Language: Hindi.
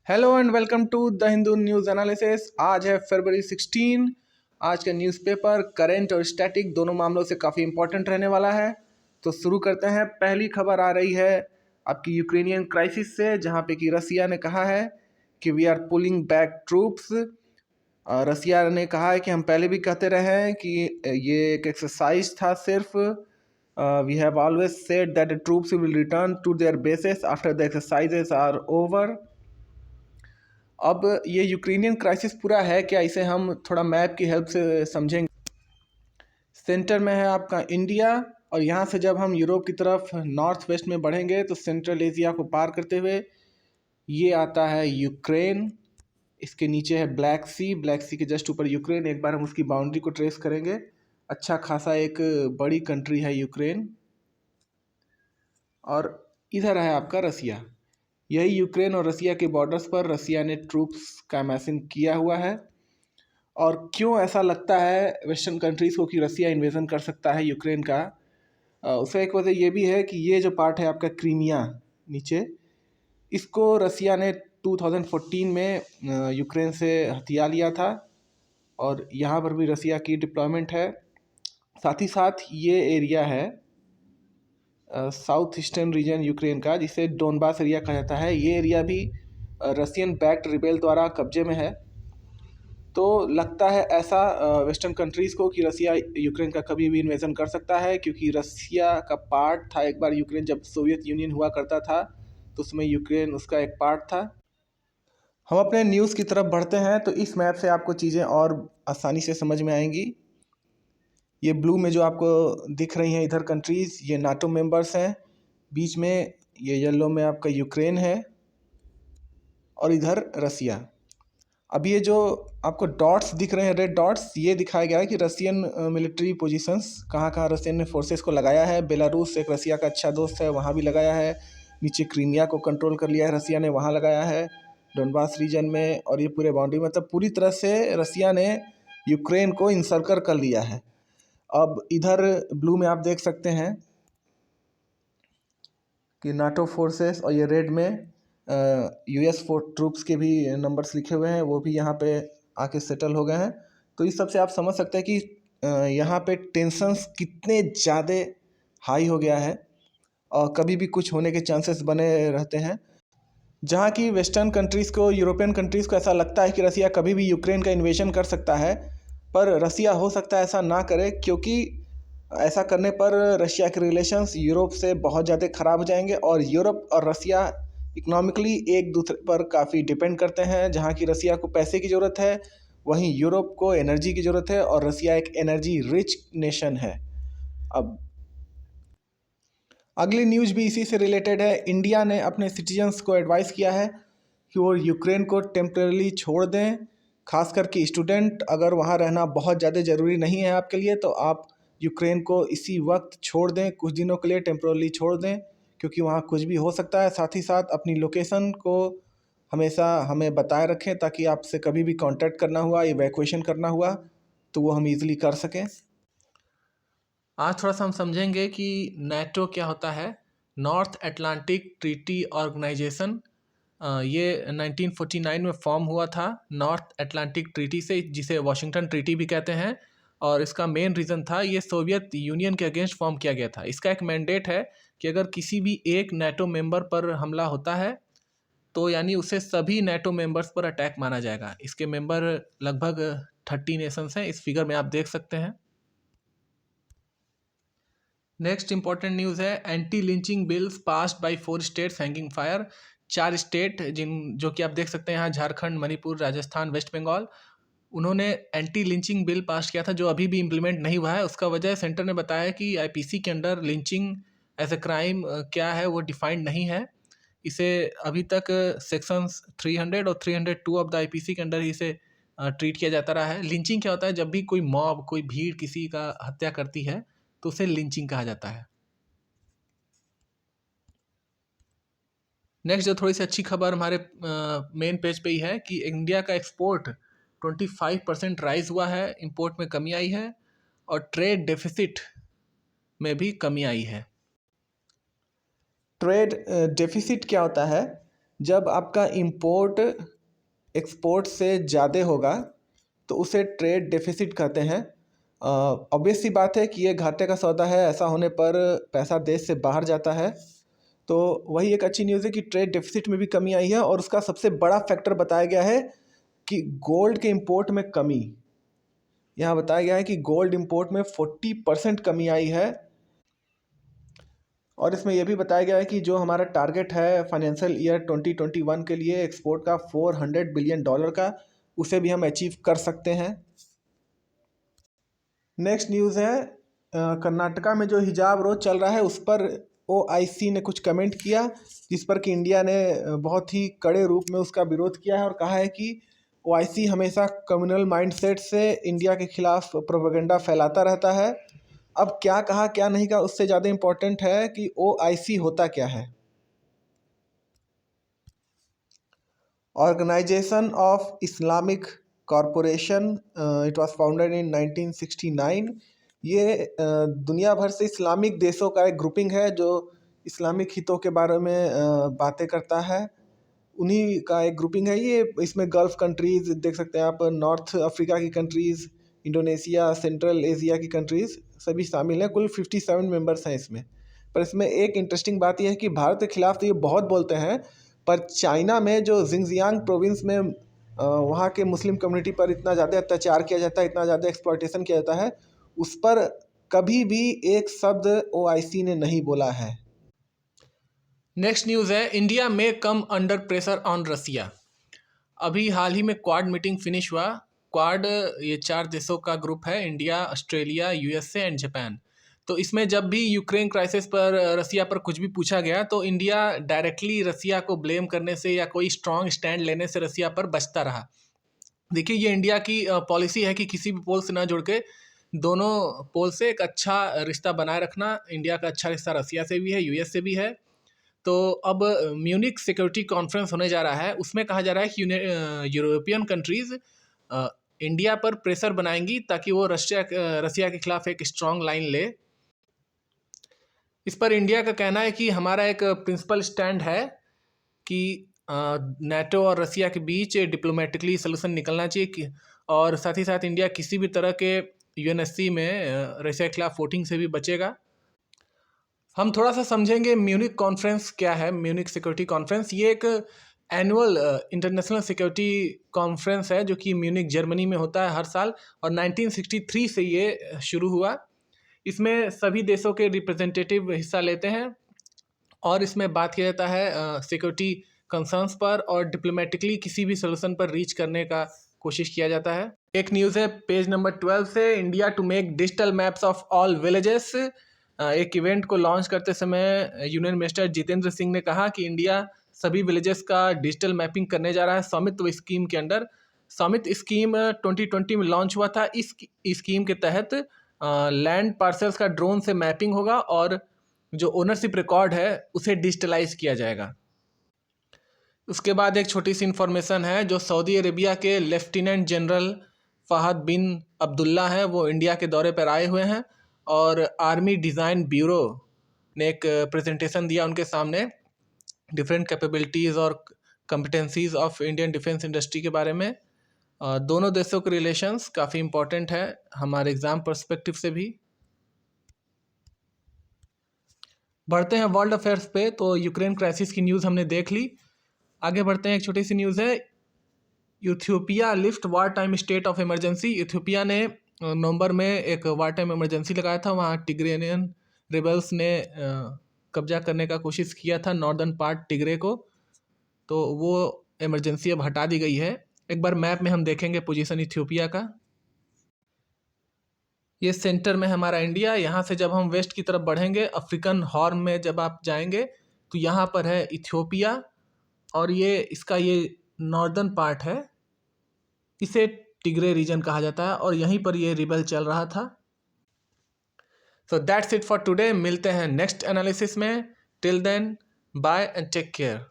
Hello and welcome to the Hindu news analysis. आज है फरवरी 16। आज का न्यूज़पेपर करंट और स्टैटिक दोनों मामलों से काफ़ी इंपॉर्टेंट रहने वाला है। तो शुरू करते हैं। पहली खबर आ रही है आपकी यूक्रेनियन क्राइसिस से, जहां पे कि रसिया ने कहा है कि we are pulling back troops. Russia ने कहा है कि हम पहले भी कहते रहे हैं कि ये एक एक्सरसाइज था सिर्फ। We have always said that the troops will return to their bases after the exercises are over. अब ये यूक्रेनियन क्राइसिस पूरा है क्या, इसे हम थोड़ा मैप की हेल्प से समझेंगे। सेंटर में है आपका इंडिया, और यहाँ से जब हम यूरोप की तरफ नॉर्थ वेस्ट में बढ़ेंगे तो सेंट्रल एशिया को पार करते हुए ये आता है यूक्रेन। इसके नीचे है ब्लैक सी, ब्लैक सी के जस्ट ऊपर यूक्रेन। एक बार हम उसकी बाउंड्री को ट्रेस करेंगे। अच्छा खासा एक बड़ी कंट्री है यूक्रेन। और इधर है आपका रसिया। यही यूक्रेन और रसिया के बॉर्डर्स पर रसिया ने ट्रूप्स का अमेसिंग किया हुआ है। और क्यों ऐसा लगता है वेस्टर्न कंट्रीज़ को कि रसिया इन्वेजन कर सकता है यूक्रेन का, उसका एक वजह ये भी है कि ये जो पार्ट है आपका क्रीमिया नीचे, इसको रसिया ने 2014 में यूक्रेन से हथिया लिया था। और यहाँ पर भी रसिया की डिप्लॉयमेंट है। साथ ही साथ ये एरिया है साउथ ईस्टर्न रीजन यूक्रेन का, जिसे डोनबास एरिया कहा जाता है। ये एरिया भी रसियन बैक्ड रिबेल द्वारा कब्जे में है। तो लगता है ऐसा वेस्टर्न कंट्रीज़ को कि रसिया यूक्रेन का कभी भी इन्वेजन कर सकता है, क्योंकि रसिया का पार्ट था एक बार यूक्रेन, जब सोवियत यूनियन हुआ करता था तो उसमें यूक्रेन उसका एक पार्ट था। हम अपने न्यूज़ की तरफ बढ़ते हैं तो इस मैप से आपको चीज़ें और आसानी से समझ में आएंगी। ये ब्लू में जो आपको दिख रही हैं इधर कंट्रीज़, ये नाटो मेंबर्स हैं। बीच में ये येलो में आपका यूक्रेन है, और इधर रसिया। अब ये जो आपको डॉट्स दिख रहे हैं, रेड डॉट्स, ये दिखाया गया है कि रसियन मिलिट्री पोजीशंस कहाँ कहाँ रसियन ने फोर्सेस को लगाया है। बेलारूस एक रसिया का अच्छा दोस्त है, वहाँ भी लगाया है। नीचे क्रीमिया को कंट्रोल कर लिया है रसिया ने, वहाँ लगाया है डोनबास रीजन में। और ये पूरे बाउंड्री, मतलब पूरी तरह से रसिया ने यूक्रेन को इंसर्कल कर लिया है। अब इधर ब्लू में आप देख सकते हैं कि नाटो फोर्सेस, और ये रेड में यूएस ट्रूप्स के भी नंबर्स लिखे हुए हैं, वो भी यहाँ पे आके सेटल हो गए हैं। तो इस सब से आप समझ सकते हैं कि यहाँ पे टेंशन्स कितने ज़्यादा हाई हो गया है, और कभी भी कुछ होने के चांसेस बने रहते हैं। जहाँ की वेस्टर्न कंट्रीज़ को, यूरोपियन कंट्रीज़ को ऐसा लगता है कि रसिया कभी भी यूक्रेन का इन्वेजन कर सकता है, पर रसिया हो सकता है ऐसा ना करे, क्योंकि ऐसा करने पर रशिया के रिलेशंस यूरोप से बहुत ज़्यादा ख़राब हो जाएंगे। और यूरोप और रसिया इकोनॉमिकली एक दूसरे पर काफ़ी डिपेंड करते हैं। जहाँ की रसिया को पैसे की ज़रूरत है, वहीं यूरोप को एनर्जी की ज़रूरत है, और रसिया एक एनर्जी रिच नेशन है। अब अगली न्यूज़ भी इसी से रिलेटेड है। इंडिया ने अपने सिटीजन्स को एडवाइस किया है कि वो यूक्रेन को टेम्परेली छोड़ दें। खास करके स्टूडेंट, अगर वहाँ रहना बहुत ज़्यादा ज़रूरी नहीं है आपके लिए, तो आप यूक्रेन को इसी वक्त छोड़ दें, कुछ दिनों के लिए टेम्परेली छोड़ दें, क्योंकि वहाँ कुछ भी हो सकता है। साथ ही साथ अपनी लोकेशन को हमेशा हमें बताए रखें, ताकि आपसे कभी भी कांटेक्ट करना हुआ, इवैक्यूएशन करना हुआ, तो वो हम इजीली कर सकें। आज थोड़ा सा हम समझेंगे कि नेटो क्या होता है। नॉर्थ अटलांटिक ट्रीटी ऑर्गेनाइजेशन, ये 1949 में फॉर्म हुआ था नॉर्थ अटलांटिक ट्रीटी से, जिसे वाशिंगटन ट्रीटी भी कहते हैं। और इसका मेन रीज़न था, ये सोवियत यूनियन के अगेंस्ट फॉर्म किया गया था। इसका एक मैंडेट है कि अगर किसी भी एक नेटो मेंबर पर हमला होता है तो यानी उसे सभी नेटो मेंबर्स पर अटैक माना जाएगा। इसके मेंबर लगभग 30 नेशंस हैं, इस फिगर में आप देख सकते हैं। नेक्स्ट इंपॉर्टेंट न्यूज़ है, anti lynching bills passed by 4 states hanging fire. 4 state जो कि आप देख सकते हैं यहाँ, झारखंड, मणिपुर, राजस्थान, वेस्ट बंगाल, उन्होंने एंटी लिंचिंग बिल पास किया था, जो अभी भी इम्प्लीमेंट नहीं हुआ है। उसका वजह सेंटर ने बताया कि आईपीसी के under lynching as a crime क्या है वो डिफाइंड नहीं है। इसे अभी तक सेक्शंस 300 और 302 ऑफ द आईपीसी के अंडर ही इसे ट्रीट किया जाता रहा है। लिंचिंग क्या होता है, जब भी कोई मॉब, कोई भीड़ किसी का हत्या करती है तो उसे लिंचिंग कहा जाता है। नेक्स्ट जो थोड़ी सी अच्छी खबर हमारे मेन पेज पे ही है कि इंडिया का एक्सपोर्ट 25% राइज हुआ है, इंपोर्ट में कमी आई है, और ट्रेड डेफिसिट में भी कमी आई है। ट्रेड डेफिसिट क्या होता है, जब आपका इंपोर्ट एक्सपोर्ट से ज़्यादा होगा तो उसे ट्रेड डेफिसिट कहते हैं। ऑब्वियस सी बात है कि ये घाटे का सौदा है, ऐसा होने पर पैसा देश से बाहर जाता है। तो वही एक अच्छी न्यूज़ है कि ट्रेड डेफिसिट में भी कमी आई है, और उसका सबसे बड़ा फैक्टर बताया गया है कि गोल्ड के इंपोर्ट में कमी। यहाँ बताया गया है कि गोल्ड इंपोर्ट में 40% कमी आई है, और इसमें यह भी बताया गया है कि जो हमारा टारगेट है फाइनेंशियल ईयर 2021 के लिए एक्सपोर्ट का $400 बिलियन का, उसे भी हम अचीव कर सकते हैं। नेक्स्ट न्यूज़ है कर्नाटका में जो हिजाब रोज चल रहा है उस पर OIC ने कुछ कमेंट किया, जिस पर कि इंडिया ने बहुत ही कड़े रूप में उसका विरोध किया है और कहा है कि OIC हमेशा कम्युनल माइंडसेट से इंडिया के खिलाफ प्रोपेगेंडा फैलाता रहता है। अब क्या कहा क्या नहीं कहा उससे ज़्यादा इम्पोर्टेंट है कि OIC होता क्या है। Organisation of Islamic corporation, it was founded in 1969। ये दुनिया भर से इस्लामिक देशों का एक ग्रुपिंग है जो इस्लामिक हितों के बारे में बातें करता है, उन्हीं का एक ग्रुपिंग है ये। इसमें गल्फ कंट्रीज़ देख सकते हैं आप, नॉर्थ अफ्रीका की कंट्रीज़, इंडोनेशिया, सेंट्रल एशिया की कंट्रीज़ सभी शामिल हैं। कुल 57 मेंबर्स हैं इसमें। पर इसमें एक इंटरेस्टिंग बात यह है कि भारत के खिलाफ तो ये बहुत बोलते हैं, पर चाइना में जो जिंगजियांग प्रोविंस में वहाँ के मुस्लिम कम्युनिटी पर इतना ज़्यादा अत्याचार किया जाता है, इतना ज़्यादा एक्सप्लॉयटेशन किया जाता है, उस पर कभी भी एक शब्द OIC ने नहीं बोला है। नेक्स्ट न्यूज़ है इंडिया में कम अंडर प्रेशर ऑन रसिया। अभी हाल ही में क्वाड मीटिंग फिनिश हुआ। क्वाड ये 4 देशों का ग्रुप है, India, Australia, USA and Japan. तो इसमें जब भी यूक्रेन क्राइसिस पर रसिया पर कुछ भी पूछा गया तो इंडिया डायरेक्टली रसिया को ब्लेम करने से या कोई स्ट्रॉन्ग स्टैंड लेने से रसिया पर बचता रहा। देखिए ये इंडिया की पॉलिसी है कि किसी भी पोल से ना जुड़ के दोनों पोल से एक अच्छा रिश्ता बनाए रखना। इंडिया का अच्छा रिश्ता रसिया से भी है, US से भी है। तो अब म्यूनिक सिक्योरिटी कॉन्फ्रेंस होने जा रहा है, उसमें कहा जा रहा है कि यूरोपियन कंट्रीज़ इंडिया पर प्रेशर बनाएंगी ताकि वो रसिया के खिलाफ एक स्ट्रॉन्ग लाइन ले। इस पर इंडिया का कहना है कि हमारा एक प्रिंसिपल स्टैंड है कि NATO और रसिया के बीच डिप्लोमेटिकली सलूशन निकलना चाहिए, और साथ ही साथ इंडिया किसी भी तरह के UNSC में रसिया के खिलाफ वोटिंग से भी बचेगा। हम थोड़ा सा समझेंगे म्यूनिक कॉन्फ्रेंस क्या है। म्यूनिक सिक्योरिटी कॉन्फ्रेंस ये एक एनुअल इंटरनेशनल सिक्योरिटी कॉन्फ्रेंस है जो कि म्यूनिक जर्मनी में होता है हर साल, और 1963 से ये शुरू हुआ। इसमें सभी देशों के रिप्रेजेंटेटिव हिस्सा लेते हैं और इसमें बात किया जाता है सिक्योरिटी कंसर्न्स पर, और डिप्लोमेटिकली किसी भी सोल्यूशन पर रीच करने का कोशिश किया जाता है। एक न्यूज़ है पेज नंबर 12 से, India to make digital maps of all villages. एक इवेंट को लॉन्च करते समय यूनियन मिनिस्टर जितेंद्र सिंह ने कहा कि इंडिया सभी विलेजेस का डिजिटल मैपिंग करने जा रहा है स्वामित्व स्कीम के अंडर। स्वामित्व स्कीम 2020 में लॉन्च हुआ था। इस स्कीम के तहत लैंड पार्सल्स का ड्रोन से मैपिंग होगा और जो ओनरशिप रिकॉर्ड है उसे डिजिटलाइज किया जाएगा। उसके बाद एक छोटी सी इन्फॉर्मेशन है, जो सऊदी अरेबिया के लेफ्टिनेंट जनरल फहद बिन अब्दुल्ला हैं वो इंडिया के दौरे पर आए हुए हैं, और आर्मी डिज़ाइन ब्यूरो ने एक प्रेजेंटेशन दिया उनके सामने डिफरेंट कैपेबिलिटीज़ और competencies of Indian defence industry के बारे में। दोनों देशों के रिलेशंस काफ़ी इम्पोर्टेंट है हमारे एग्ज़ाम पर्सपेक्टिव से भी। बढ़ते हैं वर्ल्ड अफेयर्स पे। तो यूक्रेन क्राइसिस की न्यूज़ हमने देख ली, आगे बढ़ते हैं। एक छोटी सी न्यूज़ है, Ethiopia lift war time state of emergency. Ethiopia ने नवंबर में एक वार टाइम इमरजेंसी लगाया था। वहाँ टिग्रेनियन रिबल्स ने कब्जा करने का कोशिश किया था नॉर्दर्न पार्ट टिग्रे को, तो वो इमरजेंसी अब हटा दी गई है। एक बार मैप में हम देखेंगे पोजीशन इथियोपिया का। ये सेंटर में हमारा इंडिया। यहाँ से जब हम वेस्ट की तरफ बढ़ेंगे, अफ्रीकन हॉर्न में जब आप जाएंगे तो यहाँ पर है इथियोपिया, और ये इसका ये नॉर्दर्न पार्ट है, इसे टिग्रे रीजन कहा जाता है, और यहीं पर ये रिबेल चल रहा था। So that's it for today. मिलते हैं नेक्स्ट एनालिसिस में। Till then bye and take care.